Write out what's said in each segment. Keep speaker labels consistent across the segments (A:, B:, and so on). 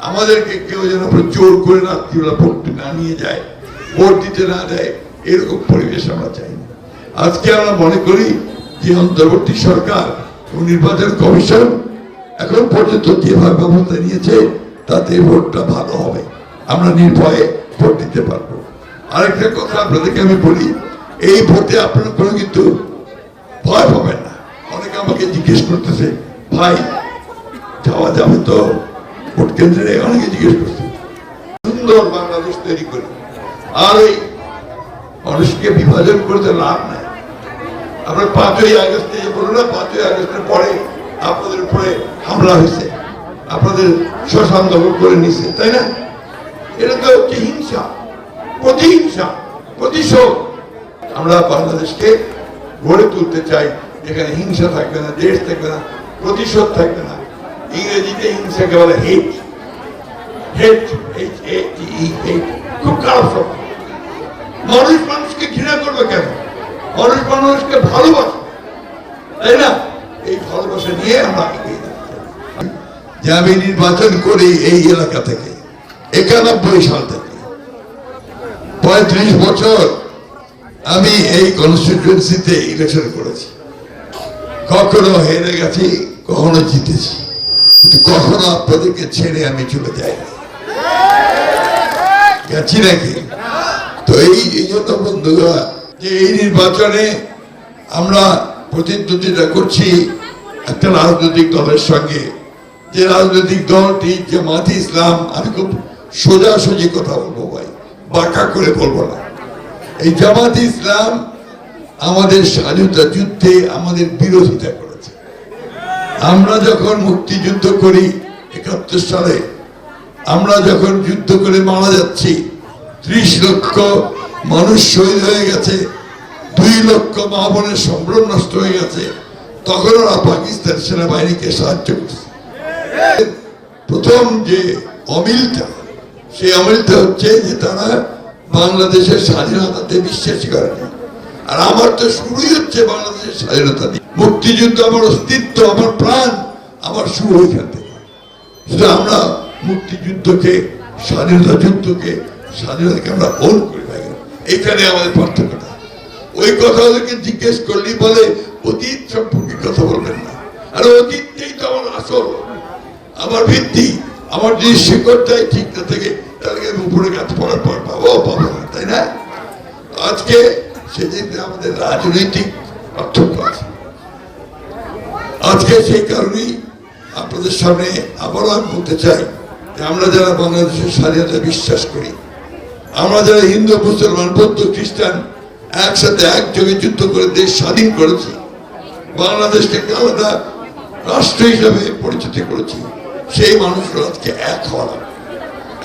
A: আমাদেরকে কেউ যেন জোর করে রাত্রিবেলা ভোট না নিয়ে যায়, ভোট দিতে না দেয়, এরকম পরিবেশ আমরা চাই না। আজকে আমরা মনে করি যে অন্তর্বর্তী সরকার ও নির্বাচন কমিশন এখন পর্যন্ত যেভাবে ব্যবস্থা নিয়েছে তাতে ভোটটা ভালো হবে, আমরা নির্ভয়ে ভোট দিতে পারবো। আরেকটা কথা আপনাদেরকে আমি বলি, এই ভোটে আপনারা কোনো কিন্তু ভয় পাবেন না। অনেকে আমাকে জিজ্ঞেস করতেছে, ভাই যাওয়া যাবে তো ভোট কেন্দ্রে? অনেকে জিজ্ঞেস করছে। সুন্দর বাংলাদেশ তৈরি করি, আর এই মানুষকে বিভাজন করতে লাভ নাই। আপনার 5ই আগস্টে বলুন না, 5ই আগস্টের পরে আপনাদের উপরে হামলা হয়েছে, আপনাদের শ্মশান দখল করে নিছে, তাই না? এটা তো হচ্ছে হিংসা, প্রতিহিংসা, প্রতিশোধ। আমরা বাংলাদেশকে গড়ে তুলতে চাই যেখানে হিংসা থাকবে না, দেশ থাকবে না, প্রতিশোধ থাকবে না। ইংরেজিতে হিংসাকে বলে হেট, হেট, হেট, খুব খারাপ শব্দ। মানুষ মানুষকে ঘৃণা করবে কেন? মানুষ মানুষকে ভালোবাসে, তাই না? এই ভালোবাসা নিয়ে আমরা এগিয়ে যেতে চাই। যে আমি নির্বাচন করি এই এলাকা থেকে 91 সাল থেকে 35 বছর আমি এই কনস্টিটিউয়েন্সিতে ইলেকশন করেছি। কখনো হেরে গেছি, কখনো জিতেছি, কিন্তু কখনো আপনাদেরকে ছেড়ে আমি চলে যাইনি। গেছি নাকি? তো এই জন্য বন্ধুরা, যে এই নির্বাচনে আমরা প্রতিদ্বন্দ্বিতা করছি একটা রাজনৈতিক দলের সঙ্গে, যে রাজনৈতিক দলটি জামাতে ইসলাম। আমি খুব সোজাসুজি কথা বলবো ভাই, বাঁকা করে বলবো না। এই জামাতে ইসলাম আমাদের স্বাধীনতা যুদ্ধে আমাদের বিরোধিতা করেছে। আমরা যখন মুক্তিযুদ্ধ করি 71 সালে, আমরা যখন যুদ্ধ করে মারা যাচ্ছি, 30 লক্ষ মানুষ শহীদ হয়ে গেছে, 2 লক্ষ মা বোনের সম্ভ্রম নষ্ট হয়ে গেছে, তখন ওরা পাকিস্তান সেনাবাহিনীকে সাহায্য করছে। প্রথম যে অমিলটা, সেই অমিলটা হচ্ছে যে তারা বাংলাদেশের স্বাধীনতাতে বিশ্বাস করে না। আর আমার তো শুরুই হচ্ছে বাংলাদেশের স্বাধীনতা দিয়ে। মুক্তিযুদ্ধ আমার অস্তিত্ব, আমার প্রাণ, আমার শুরু ওইখান থেকে। শুধু আমরা মুক্তিযুদ্ধকে, স্বাধীনতা যুদ্ধকে, স্বাধীনতাকে আমরা ওন করে থাকি। এখানে আমাদের পার্থক্যটা। ওই কথা ওদেরকে জিজ্ঞেস করলেই বলে অতীত সম্পর্কে কথা বলবেন না। আর অতীতটাই তো আমার আসল, আমার ভিত্তি। আমার যদি শিকড়টাই ঠিক না থাকে তাহলে আমি উপরে গাছ পড়ার পর পাবো না, তাই না? আজকে সেদিকে আমাদের রাজনৈতিক পার্থক্য আছে। আজকে সেই কারণেই আপনাদের সামনে আবারও আমি বলতে চাই যে আমরা যারা বাংলাদেশের স্বাধীনতা বিশ্বাস করি, আমরা যারা হিন্দু, মুসলমান, বৌদ্ধ, খ্রিস্টান একসাথে একযোগে যুদ্ধ করে দেশ স্বাধীন করেছি, বাংলাদেশকে আলাদা রাষ্ট্র হিসাবে পরিচিতি করেছি, সেই মানুষগুলো আজকে এক হওয়া লাগবে।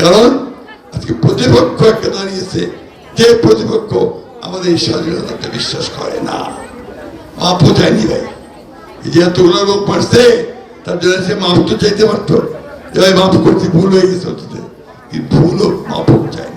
A: কারণ আজকে প্রতিপক্ষ একটা দাঁড়িয়েছে, যে প্রতিপক্ষ আমাদের এই স্বাধীনতাকে বিশ্বাস করে না। মাপও চায়নি ভাই, যে এতগুলো লোক মারছে তার জন্য সে মাপ তো চাইতে পারতো, যে ভাই মাপ করতে ভুল হয়ে গেছে অতীতে, কিন্তু ভুলও মাপও চায়